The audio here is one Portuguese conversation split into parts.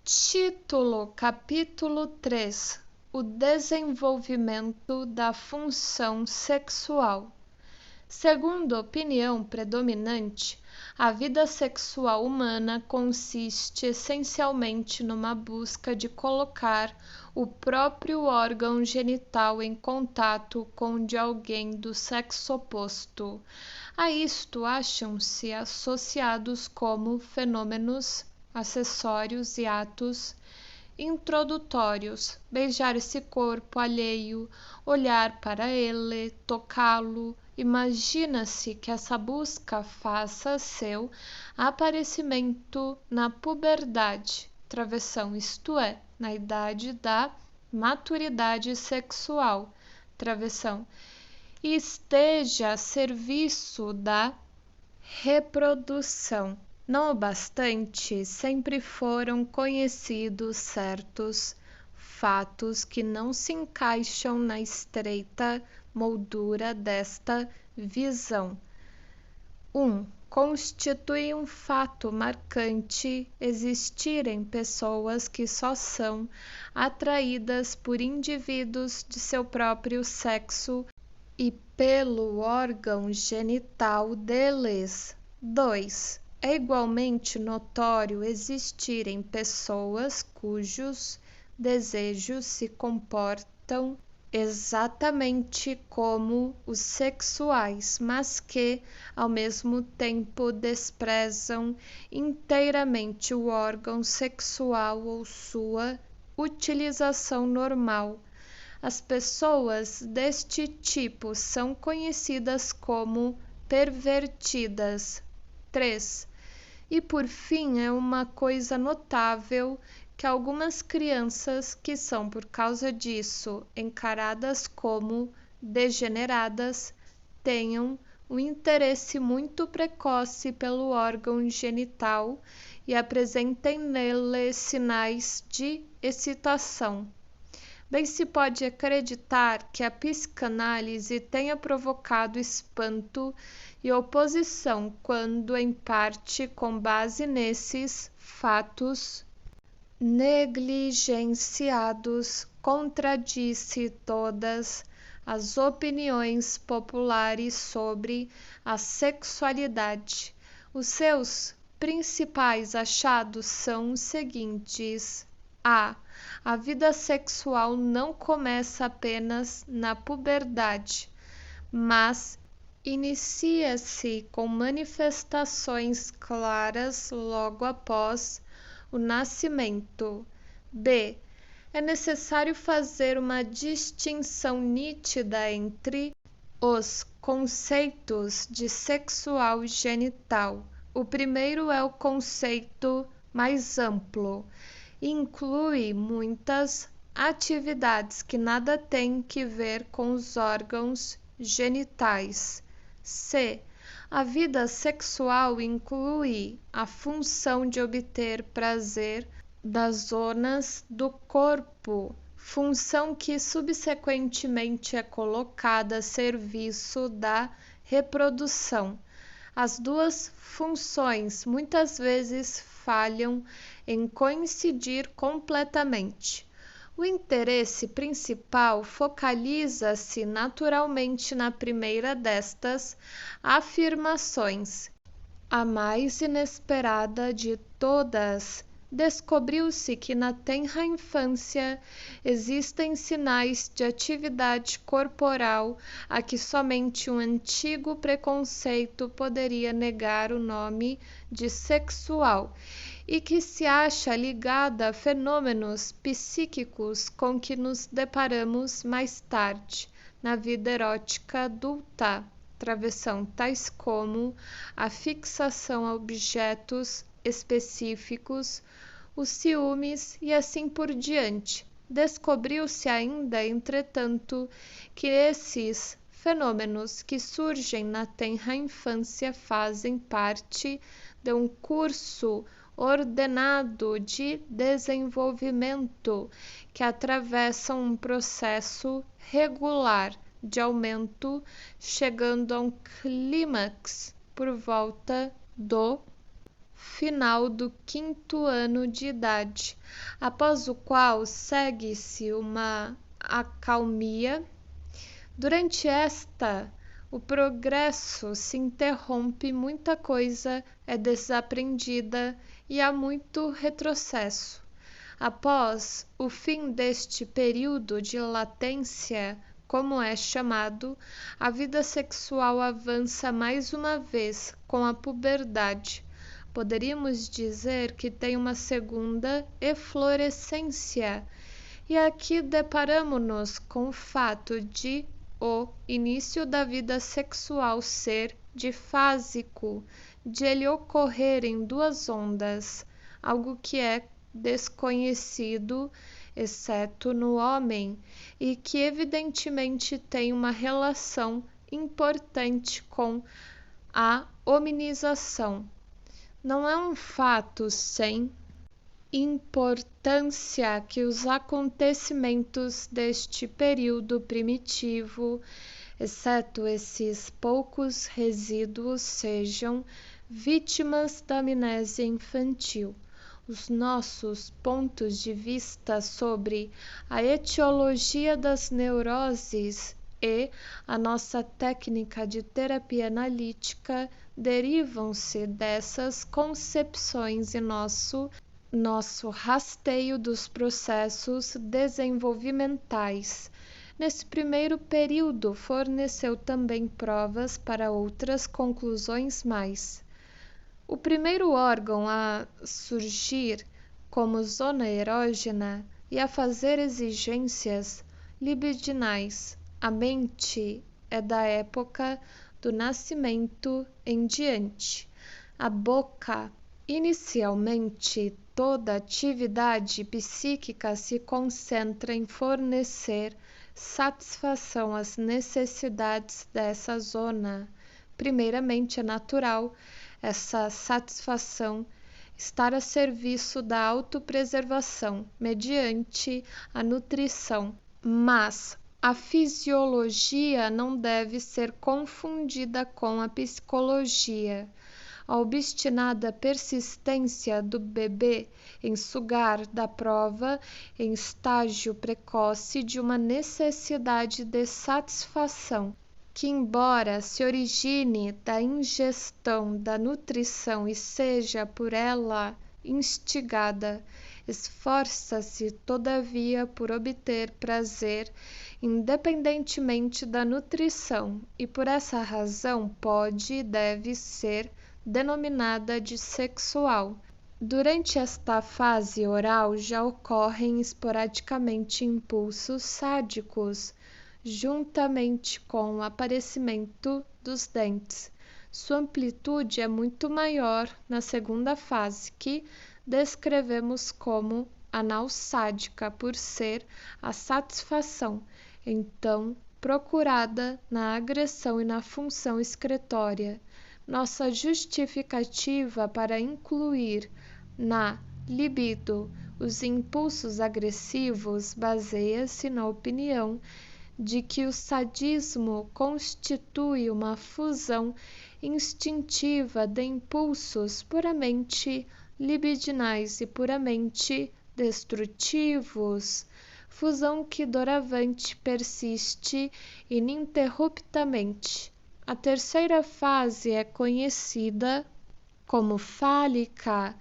Título: Capítulo 3: O desenvolvimento da função sexual. Segundo a opinião predominante, a vida sexual humana consiste essencialmente numa busca de colocar o próprio órgão genital em contato com o de alguém do sexo oposto. A isto acham-se associados como fenômenos acessórios e atos introdutórios: beijar esse corpo alheio, olhar para ele, tocá-lo. Imagina-se que essa busca faça seu aparecimento na puberdade, travessão, isto é, na idade da maturidade sexual, travessão, e esteja a serviço da reprodução. Não obstante, sempre foram conhecidos certos fatos que não se encaixam na estreita moldura desta visão. 1. Constitui um fato marcante existirem pessoas que só são atraídas por indivíduos de seu próprio sexo e pelo órgão genital deles. 2. É igualmente notório existirem pessoas cujos desejos se comportam exatamente como os sexuais, mas que, ao mesmo tempo, desprezam inteiramente o órgão sexual ou sua utilização normal. As pessoas deste tipo são conhecidas como pervertidas. 3. E por fim, é uma coisa notável que algumas crianças que são por causa disso encaradas como degeneradas tenham um interesse muito precoce pelo órgão genital e apresentem nele sinais de excitação. Bem se pode acreditar que a psicanálise tenha provocado espanto e oposição quando, em parte com base nesses fatos negligenciados, contradisse todas as opiniões populares sobre a sexualidade. Os seus principais achados são os seguintes: a vida sexual não começa apenas na puberdade, mas inicia-se com manifestações claras logo após o nascimento. B. É necessário fazer uma distinção nítida entre os conceitos de sexual genital. O primeiro é o conceito mais amplo e inclui muitas atividades que nada têm que ver com os órgãos genitais. C. A vida sexual inclui a função de obter prazer das zonas do corpo, função que subsequentemente é colocada a serviço da reprodução. As duas funções muitas vezes falham em coincidir completamente. O interesse principal focaliza-se naturalmente na primeira destas afirmações, a mais inesperada de todas. Descobriu-se que na tenra infância existem sinais de atividade corporal a que somente um antigo preconceito poderia negar o nome de sexual, e que se acha ligada a fenômenos psíquicos com que nos deparamos mais tarde, na vida erótica adulta, travessão, tais como a fixação a objetos específicos, os ciúmes e assim por diante. Descobriu-se ainda, entretanto, que esses fenômenos que surgem na tenra infância fazem parte de um curso ordenado de desenvolvimento que atravessa um processo regular de aumento, chegando a um clímax por volta do final do 5º ano de idade, após o qual segue-se uma acalmia. Durante esta, o progresso se interrompe, muita coisa é desaprendida e há muito retrocesso. Após o fim deste período de latência, como é chamado, a vida sexual avança mais uma vez com a puberdade. Poderíamos dizer que tem uma segunda eflorescência. E aqui deparamos-nos com o fato de o início da vida sexual ser difásico, de ele ocorrer em 2 ondas, algo que é desconhecido, exceto no homem, e que evidentemente tem uma relação importante com a hominização. Não é um fato sem importância que os acontecimentos deste período primitivo, exceto esses poucos resíduos, sejam vítimas da amnésia infantil. Os nossos pontos de vista sobre a etiologia das neuroses e a nossa técnica de terapia analítica derivam-se dessas concepções e nosso rasteio dos processos desenvolvimentais. Nesse primeiro período, forneceu também provas para outras conclusões mais. O primeiro órgão a surgir como zona erógena e a fazer exigências libidinais, a mente, é da época do nascimento em diante. A boca, inicialmente, toda atividade psíquica se concentra em fornecer satisfação às necessidades dessa zona. Primeiramente, é natural essa satisfação estar a serviço da autopreservação mediante a nutrição, mas a fisiologia não deve ser confundida com a psicologia. A obstinada persistência do bebê em sugar da prova em estágio precoce de uma necessidade de satisfação, que embora se origine da ingestão da nutrição e seja por ela instigada, esforça-se todavia por obter prazer independentemente da nutrição e por essa razão pode e deve ser denominada de sexual. Durante esta fase oral já ocorrem esporadicamente impulsos sádicos, juntamente com o aparecimento dos dentes. Sua amplitude é muito maior na segunda fase, que descrevemos como anal sádica, por ser a satisfação, então, procurada na agressão e na função excretória. Nossa justificativa para incluir na libido os impulsos agressivos baseia-se na opinião de que o sadismo constitui uma fusão instintiva de impulsos puramente libidinais e puramente destrutivos, fusão que doravante persiste ininterruptamente. A terceira fase é conhecida como fálica,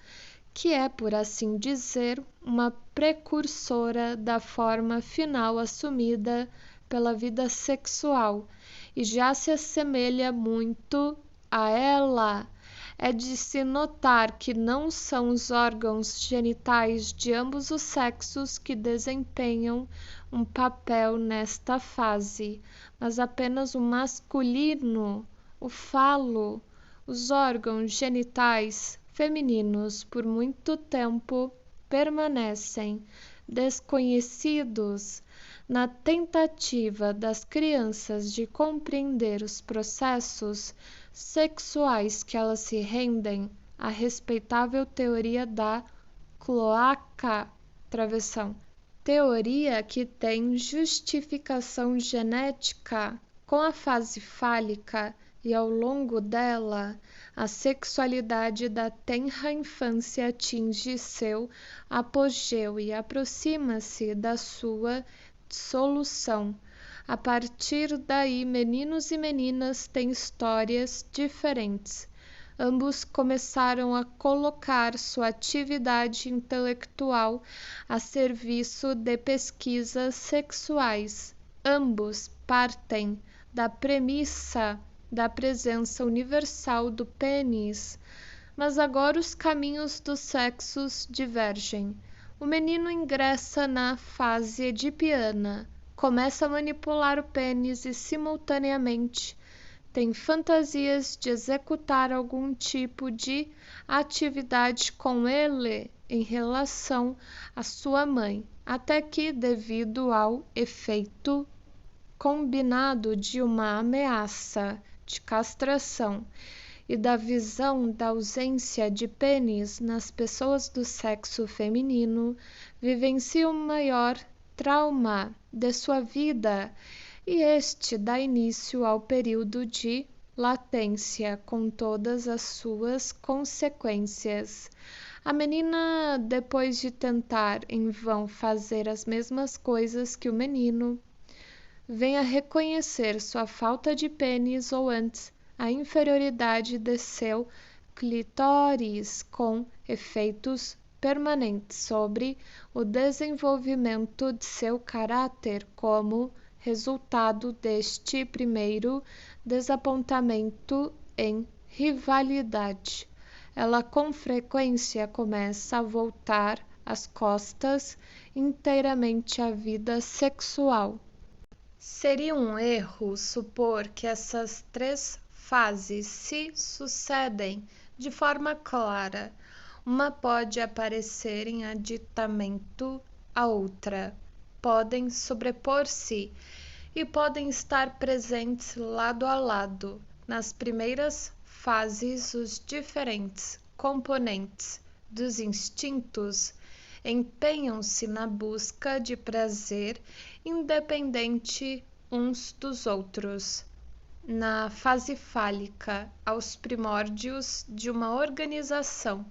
que é, por assim dizer, uma precursora da forma final assumida pela vida sexual e já se assemelha muito a ela. É de se notar que não são os órgãos genitais de ambos os sexos que desempenham um papel nesta fase, mas apenas o masculino, o falo. Os órgãos genitais femininos por muito tempo permanecem desconhecidos. Na tentativa das crianças de compreender os processos sexuais que elas se rendem à respeitável teoria da cloaca travessão, teoria que tem justificação genética com a fase fálica e ao longo dela, a sexualidade da tenra infância atinge seu apogeu e aproxima-se da sua dissolução. A partir daí, meninos e meninas têm histórias diferentes. Ambos começaram a colocar sua atividade intelectual a serviço de pesquisas sexuais. Ambos partem da premissa da presença universal do pênis, mas agora os caminhos dos sexos divergem. O menino ingressa na fase edipiana, começa a manipular o pênis e, simultaneamente, tem fantasias de executar algum tipo de atividade com ele em relação à sua mãe, até que, devido ao efeito combinado de uma ameaça de castração e da visão da ausência de pênis nas pessoas do sexo feminino, vivencia o maior trauma de sua vida, e este dá início ao período de latência, com todas as suas consequências. A menina, depois de tentar em vão fazer as mesmas coisas que o menino, vem a reconhecer sua falta de pênis, ou antes, a inferioridade de seu clitóris, com efeitos permanentes sobre o desenvolvimento de seu caráter como resultado deste primeiro desapontamento em rivalidade. Ela com frequência começa a voltar as costas inteiramente à vida sexual. Seria um erro supor que essas três fases se sucedem de forma clara. Uma pode aparecer em aditamento à outra, podem sobrepor-se e podem estar presentes lado a lado. Nas primeiras fases, os diferentes componentes dos instintos empenham-se na busca de prazer independente uns dos outros. Na fase fálica, aos primórdios de uma organização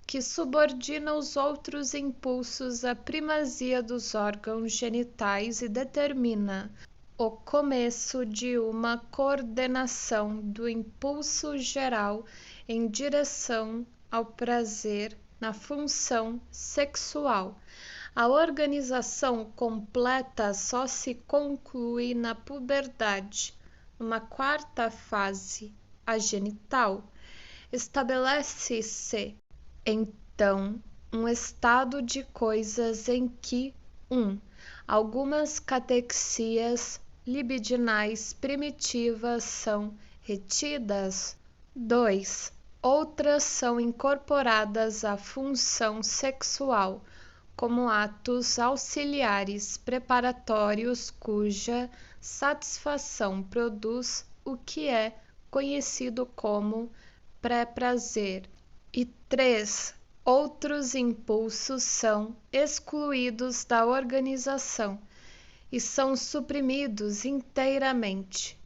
que subordina os outros impulsos à primazia dos órgãos genitais e determina o começo de uma coordenação do impulso geral em direção ao prazer na função sexual. A organização completa só se conclui na puberdade. Numa quarta fase, a genital, estabelece-se então um estado de coisas em que 1. Algumas catexias libidinais primitivas são retidas. 2. Outras são incorporadas à função sexual como atos auxiliares preparatórios cuja satisfação produz o que é conhecido como pré-prazer. E 3. Outros impulsos são excluídos da organização e são suprimidos inteiramente,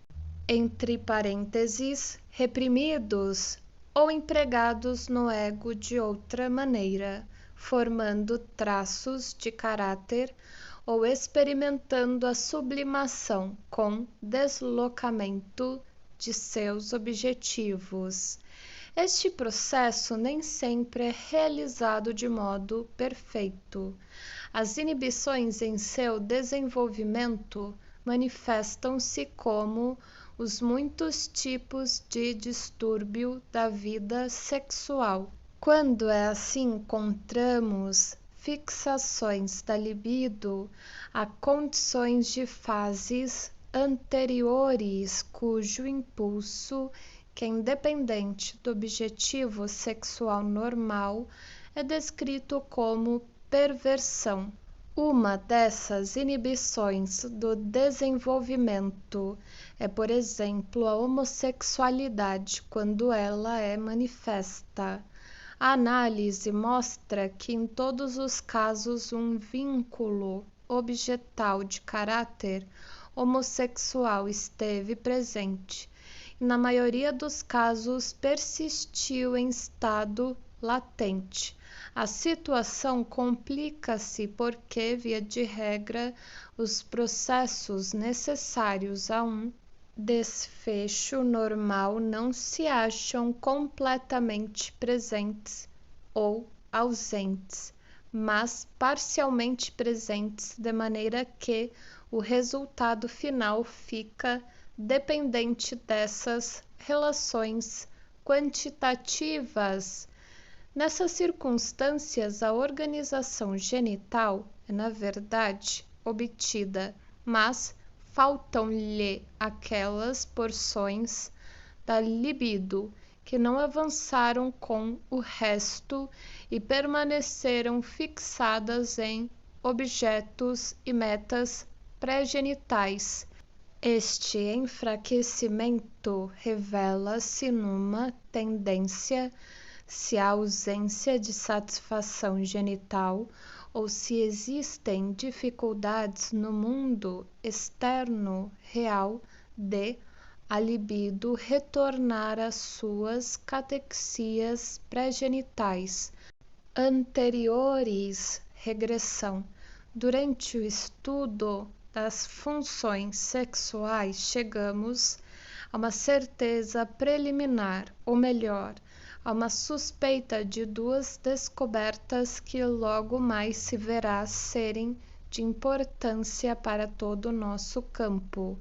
entre parênteses, reprimidos ou empregados no ego de outra maneira, formando traços de caráter ou experimentando a sublimação com deslocamento de seus objetivos. Este processo nem sempre é realizado de modo perfeito. As inibições em seu desenvolvimento manifestam-se como os muitos tipos de distúrbio da vida sexual. Quando é assim, encontramos fixações da libido a condições de fases anteriores, cujo impulso, que é independente do objetivo sexual normal, é descrito como perversão. Uma dessas inibições do desenvolvimento é, por exemplo, a homossexualidade, quando ela é manifesta. A análise mostra que em todos os casos um vínculo objetal de caráter homossexual esteve presente, na maioria dos casos persistiu em estado latente. A situação complica-se porque, via de regra, os processos necessários a um desfecho normal não se acham completamente presentes ou ausentes, mas parcialmente presentes, de maneira que o resultado final fica dependente dessas relações quantitativas. Nessas circunstâncias, a organização genital é, na verdade, obtida, mas faltam-lhe aquelas porções da libido que não avançaram com o resto e permaneceram fixadas em objetos e metas pré-genitais. Este enfraquecimento revela-se numa tendência, se há ausência de satisfação genital ou se existem dificuldades no mundo externo real de a libido retornar às suas catexias pré-genitais anteriores. Regressão. Durante o estudo das funções sexuais, chegamos a uma certeza preliminar, ou melhor, a uma suspeita de duas descobertas que logo mais se verá serem de importância para todo o nosso campo.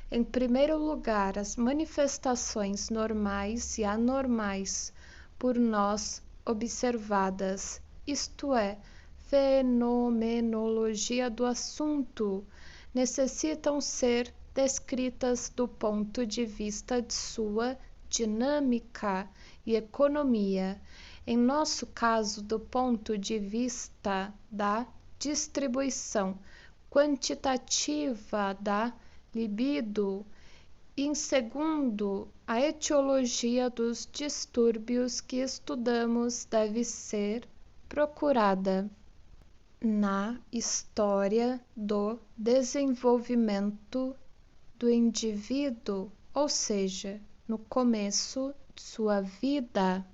Em primeiro lugar, as manifestações normais e anormais por nós observadas, isto é, fenomenologia do assunto, necessitam ser descritas do ponto de vista de sua dinâmica e economia, em nosso caso, do ponto de vista da distribuição quantitativa da libido, e, em segundo, a etiologia dos distúrbios que estudamos deve ser procurada na história do desenvolvimento do indivíduo, ou seja, no começo de sua vida.